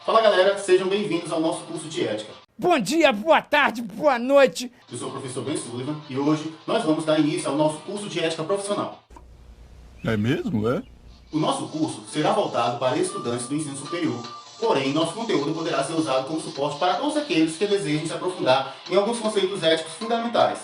Fala galera, sejam bem-vindos ao nosso curso de ética. Bom dia, boa tarde, boa noite. Eu sou o professor Ben Sullivan e hoje nós vamos dar início ao nosso curso de ética profissional. É mesmo, é? O nosso curso será voltado para estudantes do ensino superior, porém nosso conteúdo poderá ser usado como suporte para todos aqueles que desejem se aprofundar em alguns conceitos éticos fundamentais.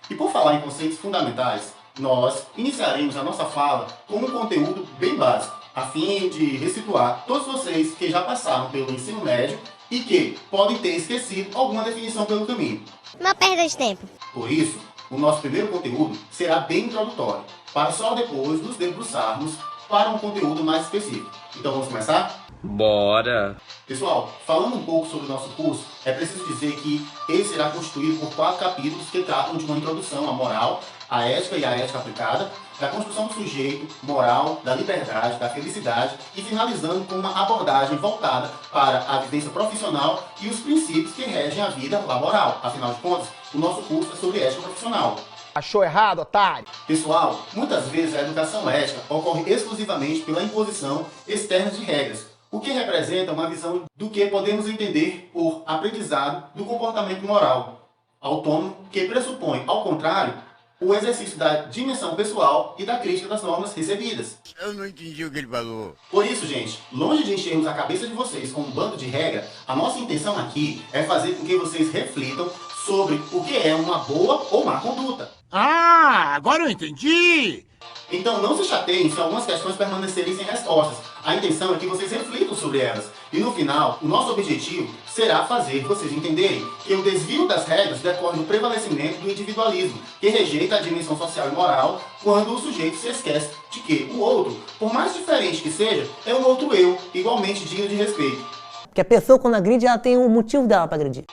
E por falar em conceitos fundamentais, nós iniciaremos a nossa fala com um conteúdo bem básico, a fim de ressituar todos vocês que já passaram pelo ensino médio e que podem ter esquecido alguma definição pelo caminho. Não perda de tempo. Por isso, o nosso primeiro conteúdo será bem introdutório, para só depois nos debruçarmos para um conteúdo mais específico. Então vamos começar? Bora! Pessoal, falando um pouco sobre o nosso curso, é preciso dizer que ele será constituído por 4 capítulos que tratam de uma introdução à moral, à ética e à ética aplicada, da construção do sujeito, moral, da liberdade, da felicidade e finalizando com uma abordagem voltada para a vivência profissional e os princípios que regem a vida laboral. Afinal de contas, o nosso curso é sobre ética profissional. Achou errado, otário? Pessoal, muitas vezes a educação ética ocorre exclusivamente pela imposição externa de regras, o que representa uma visão do que podemos entender por aprendizado do comportamento moral autônomo, que pressupõe, ao contrário, o exercício da dimensão pessoal e da crítica das normas recebidas. Eu não entendi o que ele falou. Por isso, gente, longe de enchermos a cabeça de vocês com um bando de regra, a nossa intenção aqui é fazer com que vocês reflitam sobre o que é uma boa ou má conduta. Ah, agora eu entendi! Então não se chateiem se algumas questões permanecerem sem respostas. A intenção é que vocês reflitam sobre elas. E no final, o nosso objetivo será fazer vocês entenderem que o desvio das regras decorre do prevalecimento do individualismo, que rejeita a dimensão social e moral quando o sujeito se esquece de que o outro, por mais diferente que seja, é um outro eu, igualmente digno de respeito. Porque a pessoa, quando agride, ela tem um motivo dela para agredir.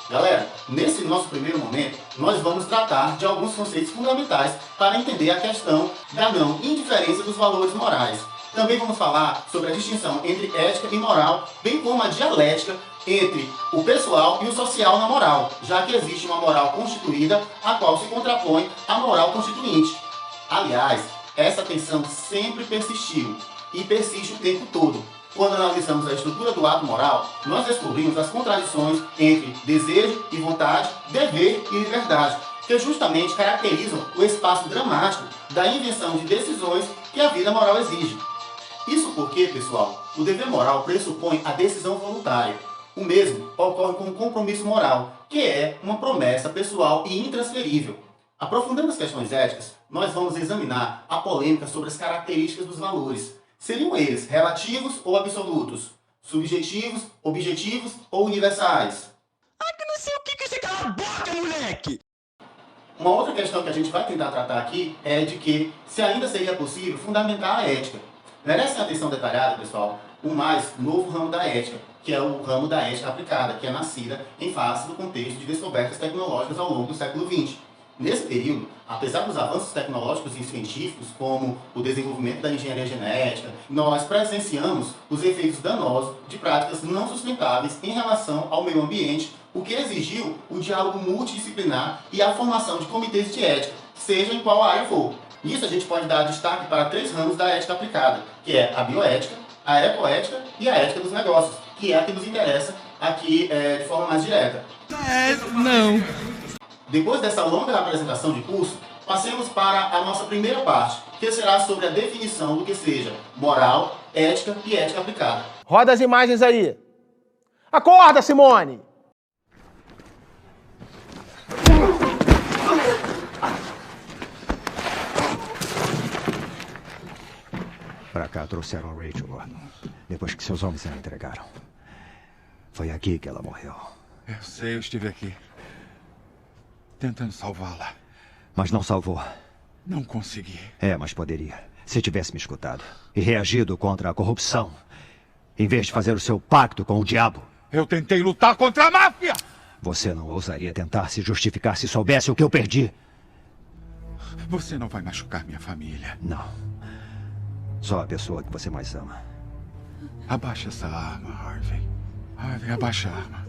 Galera, nesse nosso primeiro momento, nós vamos tratar de alguns conceitos fundamentais para entender a questão da não indiferença dos valores morais. Também vamos falar sobre a distinção entre ética e moral, bem como a dialética entre o pessoal e o social na moral, já que existe uma moral constituída, a qual se contrapõe à moral constituinte. Aliás, essa tensão sempre persistiu e persiste o tempo todo. Quando analisamos a estrutura do ato moral, nós descobrimos as contradições entre desejo e vontade, dever e liberdade, que justamente caracterizam o espaço dramático da invenção de decisões que a vida moral exige. Isso porque, pessoal, o dever moral pressupõe a decisão voluntária. O mesmo ocorre com o compromisso moral, que é uma promessa pessoal e intransferível. Aprofundando as questões éticas, nós vamos examinar a polêmica sobre as características dos valores. Seriam eles relativos ou absolutos? Subjetivos, objetivos ou universais? Ah, que não sei o que você cala a boca, moleque! Uma outra questão que a gente vai tentar tratar aqui é de que se ainda seria possível fundamentar a ética. Merece atenção detalhada, pessoal, o mais novo ramo da ética, que é o ramo da ética aplicada, que é nascida em face do contexto de descobertas tecnológicas ao longo do século XX. Nesse período, apesar dos avanços tecnológicos e científicos, como o desenvolvimento da engenharia genética, nós presenciamos os efeitos danosos de práticas não sustentáveis em relação ao meio ambiente, o que exigiu o diálogo multidisciplinar e a formação de comitês de ética, seja em qual área for. Nisso a gente pode dar destaque para 3 ramos da ética aplicada, que é a bioética, a ecoética e a ética dos negócios, que é a que nos interessa aqui de forma mais direta. Não. Depois dessa longa apresentação de curso, passemos para a nossa primeira parte, que será sobre a definição do que seja moral, ética e ética aplicada. Roda as imagens aí. Acorda, Simone! Pra cá trouxeram a Rachel, Gordon. Depois que seus homens a entregaram. Foi aqui que ela morreu. Eu sei, eu estive aqui. Tentando salvá-la. Mas não salvou. Não consegui. É, mas poderia. Se tivesse me escutado. E reagido contra a corrupção. Em vez de fazer o seu pacto com o diabo. Eu tentei lutar contra a máfia! Você não ousaria tentar se justificar se soubesse o que eu perdi. Você não vai machucar minha família. Não. Só a pessoa que você mais ama. Abaixa essa arma, Harvey. Harvey, abaixa a arma.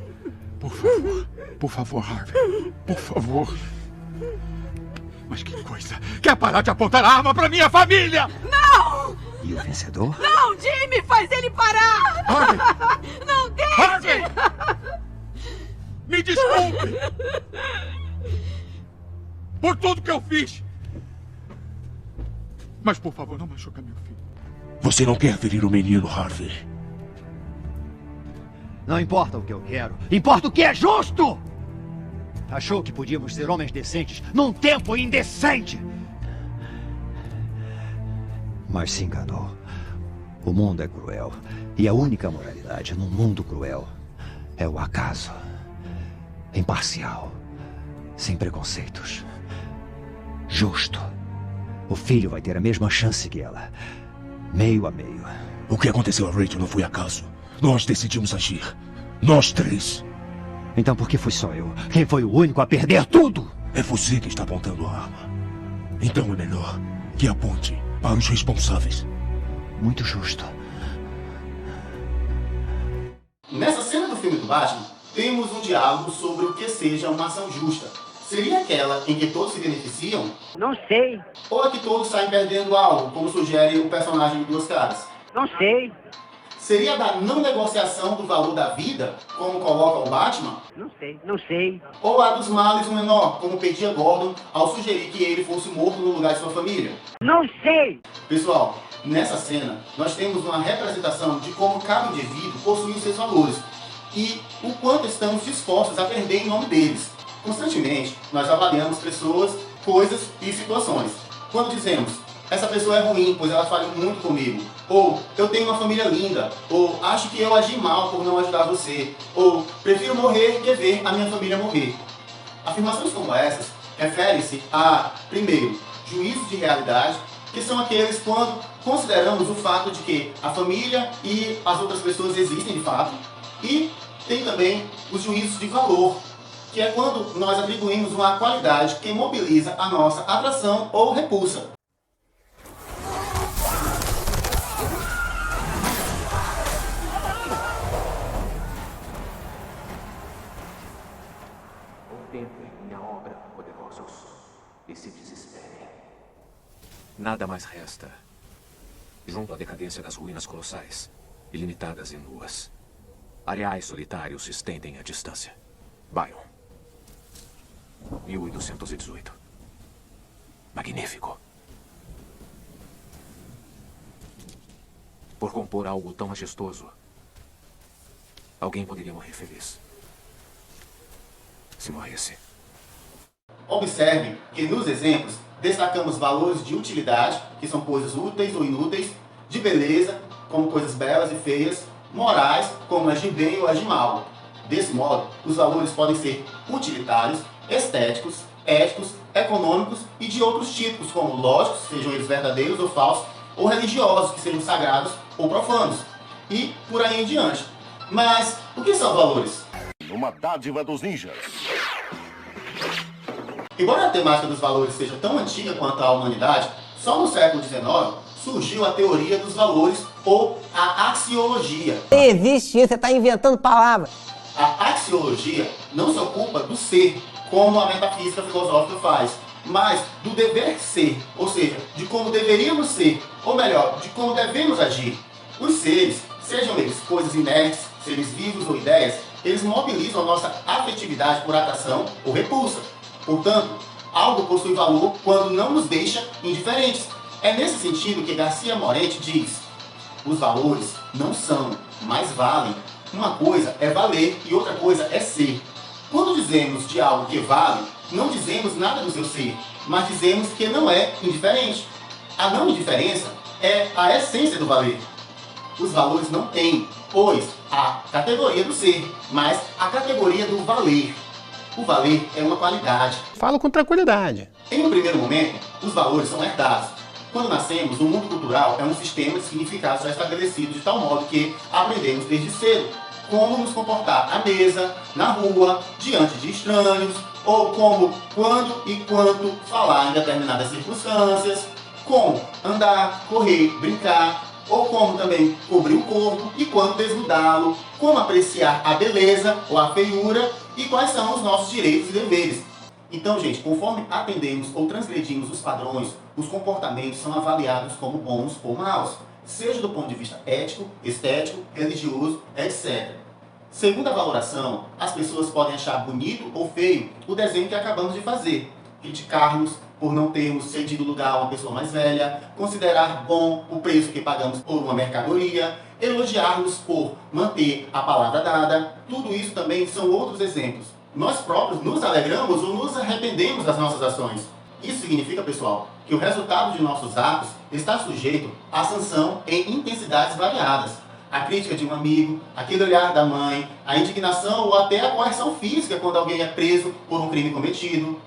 Por favor. Por favor, Harvey. Por favor. Mas que coisa! Quer parar de apontar a arma pra minha família? Não! E o vencedor? Não, Jimmy, faz ele parar! Harvey! Não, tudo que eu fiz. Mas, por favor, não machuca meu filho. Você não quer ferir o menino, Harvey? Não importa o que eu quero, importa o que é justo! Achou que podíamos ser homens decentes num tempo indecente! Mas se enganou. O mundo é cruel. E a única moralidade num mundo cruel é o acaso. Imparcial. Sem preconceitos. Justo. O filho vai ter a mesma chance que ela. Meio a meio. O que aconteceu a Rachel não foi acaso. Nós decidimos agir. Nós três. Então por que fui só eu? Quem foi o único a perder tudo? É você que está apontando a arma. Então é melhor que aponte para os responsáveis. Muito justo. Nessa cena do filme do Batman, temos um diálogo sobre o que seja uma ação justa. Seria aquela em que todos se beneficiam? Não sei, Ou a que todos saem perdendo algo, como sugere o personagem de Duas Caras? não sei, Seria a da não negociação do valor da vida, como coloca o Batman? não sei. Ou a dos males o menor, como pedia Gordon ao sugerir que ele fosse morto no lugar de sua família? Não sei! Pessoal, nessa cena, nós temos uma representação de como cada indivíduo possui os seus valores e o quanto estamos dispostos a perder em nome deles. Constantemente, nós avaliamos pessoas, coisas e situações. Quando dizemos, essa pessoa é ruim, pois ela falha muito comigo, ou eu tenho uma família linda, ou acho que eu agi mal por não ajudar você, ou prefiro morrer que ver a minha família morrer. Afirmações como essas referem-se a, primeiro, juízos de realidade, que são aqueles quando consideramos o fato de que a família e as outras pessoas existem de fato, e tem também os juízos de valor, que é quando nós atribuímos uma qualidade que mobiliza a nossa atração ou repulsa. Contemplem minha obra, poderosos, e se desesperem. Nada mais resta, junto à decadência das ruínas colossais, ilimitadas e nuas. Areais solitários se estendem à distância. Byron. 1818. Magnífico. Por compor algo tão majestoso, alguém poderia morrer feliz. Se morresse. Observe que nos exemplos destacamos valores de utilidade, que são coisas úteis ou inúteis, de beleza, como coisas belas e feias, morais, como agir bem ou agir mal. Desse modo, os valores podem ser utilitários, estéticos, éticos, econômicos e de outros tipos, como lógicos, sejam eles verdadeiros ou falsos, ou religiosos, que sejam sagrados ou profanos, e por aí em diante. Mas o que são valores? Uma dádiva dos ninjas. Embora a temática dos valores seja tão antiga quanto a humanidade, só no século XIX surgiu a teoria dos valores ou a axiologia. Nem existe isso, você está inventando palavras. A axiologia não se ocupa do ser, como a metafísica filosófica faz, mas do dever ser, ou seja, de como deveríamos ser, ou melhor, de como devemos agir. Os seres, sejam eles coisas inertes, seres vivos ou ideias, eles mobilizam a nossa afetividade por atração ou repulsa. Portanto, algo possui valor quando não nos deixa indiferentes. É nesse sentido que Garcia Moretti diz: os valores não são, mas valem. Uma coisa é valer e outra coisa é ser. Quando dizemos de algo que vale, não dizemos nada do seu ser, mas dizemos que não é indiferente. A não indiferença é a essência do valer. Os valores não têm, pois, a categoria do ser, mas a categoria do valer. O valer é uma qualidade. Falo com tranquilidade. Em um primeiro momento, os valores são herdados. Quando nascemos, o mundo cultural é um sistema de significados já estabelecido de tal modo que aprendemos desde cedo como nos comportar à mesa, na rua, diante de estranhos, ou como, quando e quanto falar em determinadas circunstâncias, como andar, correr, brincar, ou como também cobrir o corpo e quando desnudá-lo, como apreciar a beleza ou a feiura e quais são os nossos direitos e deveres. Então, gente, conforme atendemos ou transgredimos os padrões, os comportamentos são avaliados como bons ou maus, seja do ponto de vista ético, estético, religioso, etc. Segundo a valoração, as pessoas podem achar bonito ou feio o desenho que acabamos de fazer, criticar-nos por não termos cedido lugar a uma pessoa mais velha, considerar bom o preço que pagamos por uma mercadoria, elogiar-nos por manter a palavra dada. Tudo isso também são outros exemplos. Nós próprios nos alegramos ou nos arrependemos das nossas ações. Isso significa, pessoal, que o resultado de nossos atos está sujeito à sanção em intensidades variadas. A crítica de um amigo, aquele olhar da mãe, a indignação ou até a coerção física quando alguém é preso por um crime cometido.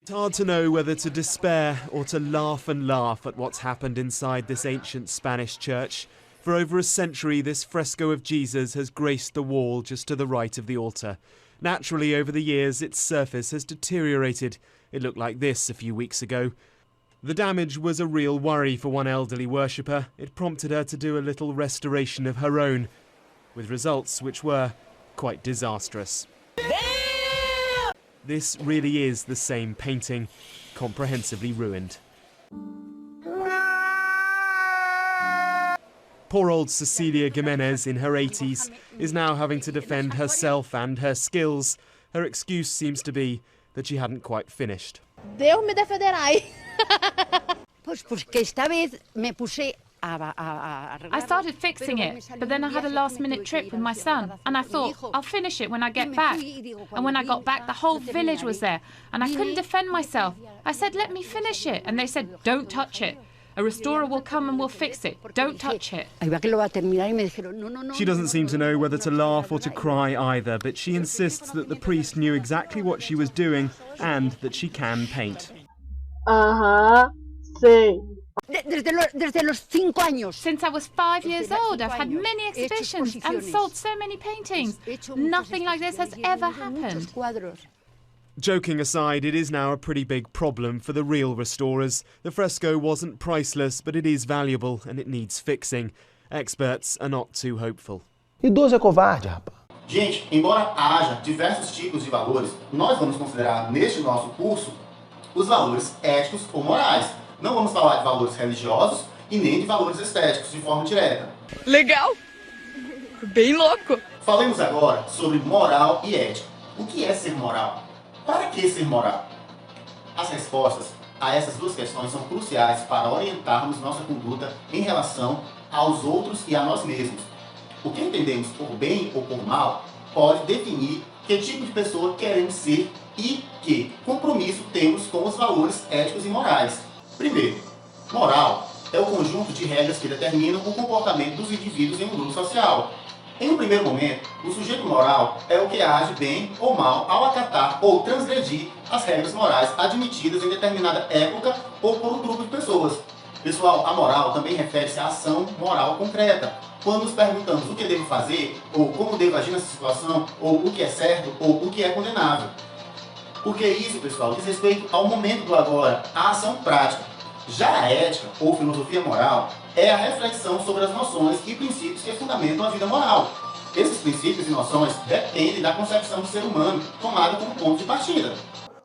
It's hard to know whether to despair or to laugh at what's happened inside this ancient Spanish church. For over a century, this fresco of Jesus has graced the wall just to the right of the altar. Naturally, over the years, its surface has deteriorated. It looked like this a few weeks ago. The damage was a real worry for one elderly worshipper. It prompted her to do a little restoration of her own, with results which were quite disastrous. This really is the same painting, comprehensively ruined. Poor old Cecilia Gimenez, in her 80s, is now having to defend herself and her skills. Her excuse seems to be that she hadn't quite finished. Deus me defenderá. Pois porque esta vez me puse I started fixing it, but then I had a last-minute trip with my son, and I thought, I'll finish it when I get back. And when I got back, the whole village was there, and I couldn't defend myself. I said, let me finish it, and they said, don't touch it. A restorer will come and will fix it. Don't touch it. She doesn't seem to know whether to laugh or to cry either, but she insists that the priest knew exactly what she was doing and that she can paint. Sim. Desde los 5 años. Since I was 5 years old, I've had many exhibitions and sold so many paintings. Nothing like this has ever happened. Joking aside, it is now a pretty big problem for the real restorers. The fresco wasn't priceless, but it is valuable and it needs fixing. Experts are not too hopeful. Idoso é covarde, rapaz. Gente, embora haja diversos tipos de valores, nós vamos considerar neste nosso curso os valores éticos ou morais. Não vamos falar de valores religiosos e nem de valores estéticos de forma direta. Legal! Bem louco! Falemos agora sobre moral e ética. O que é ser moral? Para que ser moral? As respostas a essas duas questões são cruciais para orientarmos nossa conduta em relação aos outros e a nós mesmos. O que entendemos por bem ou por mal pode definir que tipo de pessoa queremos ser e que compromisso temos com os valores éticos e morais. Primeiro, moral é o conjunto de regras que determinam o comportamento dos indivíduos em um grupo social. Em um primeiro momento, o sujeito moral é o que age bem ou mal ao acatar ou transgredir as regras morais admitidas em determinada época ou por um grupo de pessoas. Pessoal, a moral também refere-se à ação moral concreta. Quando nos perguntamos o que devo fazer, ou como devo agir nessa situação, ou o que é certo, ou o que é condenável. Porque isso, pessoal, diz respeito ao momento do agora, à ação prática. Já a ética, ou filosofia moral, é a reflexão sobre as noções e princípios que fundamentam a vida moral. Esses princípios e noções dependem da concepção do ser humano, tomada como ponto de partida.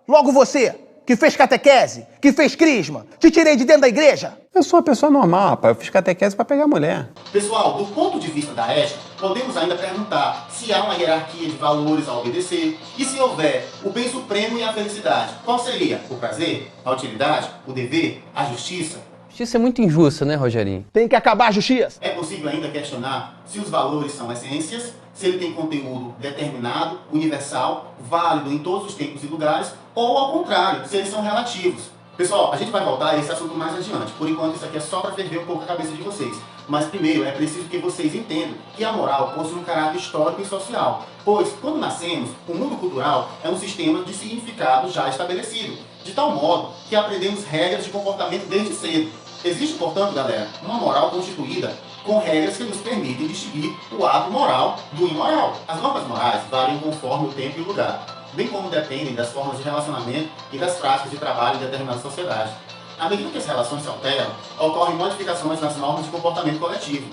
Logo você, que fez catequese, que fez crisma, te tirei de dentro da igreja. Eu sou uma pessoa normal, rapaz. Eu fiz catequese pra pegar mulher. Pessoal, do ponto de vista da ética, podemos ainda perguntar se há uma hierarquia de valores a obedecer e se houver o bem supremo e a felicidade. Qual seria? O prazer? A utilidade? O dever? A justiça? Justiça é muito injusta, né, Rogerinho? Tem que acabar a justiça. É possível ainda questionar se os valores são essências, se ele tem conteúdo determinado, universal, válido em todos os tempos e lugares, ou ao contrário, se eles são relativos. Pessoal, a gente vai voltar a esse assunto mais adiante. Por enquanto, isso aqui é só para ferver um pouco a cabeça de vocês. Mas primeiro, é preciso que vocês entendam que a moral possui um caráter histórico e social. Pois, quando nascemos, o mundo cultural é um sistema de significado já estabelecido, de tal modo que aprendemos regras de comportamento desde cedo. Existe, portanto, galera, uma moral constituída com regras que nos permitem distinguir o ato moral do imoral. As normas morais variam conforme o tempo e o lugar, bem como dependem das formas de relacionamento e das práticas de trabalho em determinada sociedade. À medida que as relações se alteram, ocorrem modificações nas normas de comportamento coletivo.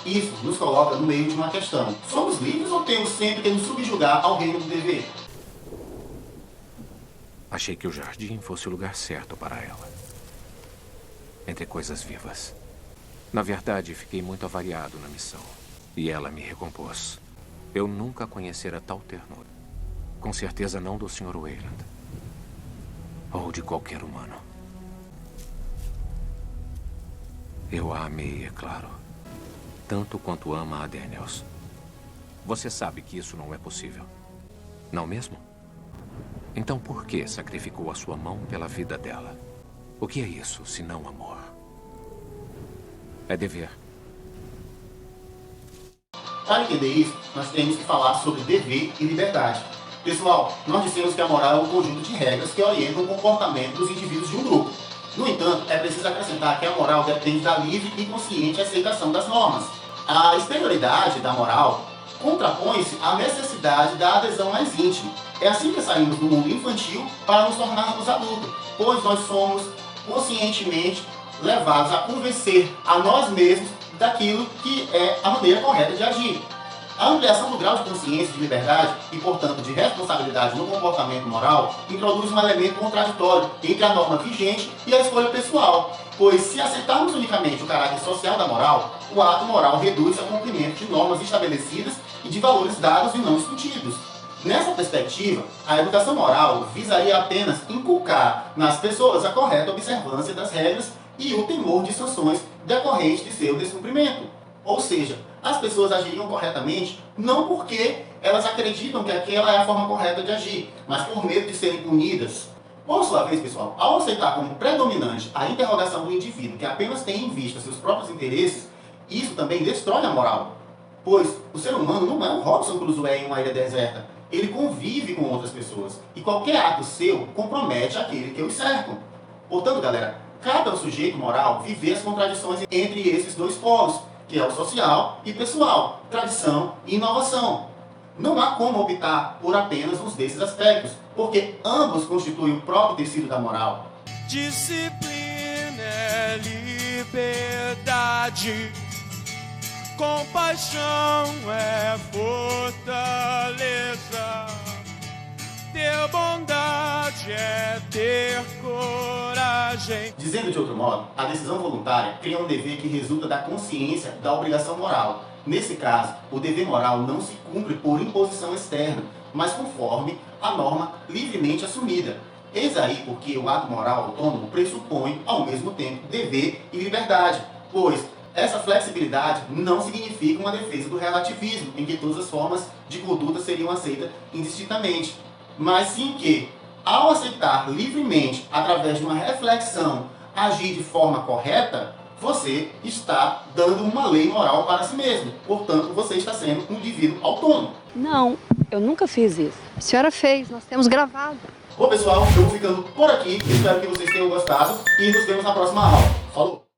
Isso nos coloca no meio de uma questão. Somos livres ou temos sempre que nos subjugar ao reino do dever? Achei que o jardim fosse o lugar certo para ela. Entre coisas vivas. Na verdade, fiquei muito avariado na missão. E ela me recompôs. Eu nunca conhecera tal ternura. Com certeza não do Sr. Wayland. ou de qualquer humano. Eu a amei, é claro. Tanto quanto ama a Daniels. Você sabe que isso não é possível. Não mesmo? Então por que sacrificou a sua mão pela vida dela? O que é isso, se não amor? É dever. Para entender isso, nós temos que falar sobre dever e liberdade. Pessoal, nós dissemos que a moral é um conjunto de regras que orientam o comportamento dos indivíduos de um grupo. No entanto, é preciso acrescentar que a moral depende da livre e consciente aceitação das normas. A exterioridade da moral contrapõe-se à necessidade da adesão mais íntima. É assim que saímos do mundo infantil para nos tornarmos adultos, pois nós somos conscientemente levados a convencer a nós mesmos daquilo que é a maneira correta de agir. A ampliação do grau de consciência de liberdade e, portanto, de responsabilidade no comportamento moral introduz um elemento contraditório entre a norma vigente e a escolha pessoal, pois se aceitarmos unicamente o caráter social da moral, o ato moral reduz ao cumprimento de normas estabelecidas e de valores dados e não discutidos. Nessa perspectiva, a educação moral visaria apenas inculcar nas pessoas a correta observância das regras e o temor de sanções decorrentes de seu descumprimento. Ou seja, as pessoas agiriam corretamente não porque elas acreditam que aquela é a forma correta de agir, mas por medo de serem punidas. Por sua vez, pessoal, ao aceitar como predominante a interrogação do indivíduo que apenas tem em vista seus próprios interesses, isso também destrói a moral. Pois o ser humano não é um Robinson Crusoe em uma ilha deserta. Ele convive com outras pessoas. E qualquer ato seu compromete aquele que os cercam. Portanto, galera, cabe ao sujeito moral viver as contradições entre esses dois polos, que é o social e pessoal, tradição e inovação. Não há como optar por apenas um desses aspectos, porque ambos constituem o próprio tecido da moral. Disciplina é liberdade, compaixão é fortaleza, ter bondade é ter coragem. Dizendo de outro modo, a decisão voluntária cria um dever que resulta da consciência da obrigação moral. Nesse caso, o dever moral não se cumpre por imposição externa, mas conforme a norma livremente assumida. Eis aí porque o ato moral autônomo pressupõe, ao mesmo tempo, dever e liberdade, pois essa flexibilidade não significa uma defesa do relativismo, em que todas as formas de conduta seriam aceitas indistintamente, mas sim que, ao aceitar livremente, através de uma reflexão, agir de forma correta, você está dando uma lei moral para si mesmo. Portanto, você está sendo um indivíduo autônomo. Não, eu nunca fiz isso. A senhora fez, nós temos gravado. Bom, pessoal, eu vou ficando por aqui. Espero que vocês tenham gostado e nos vemos na próxima aula. Falou!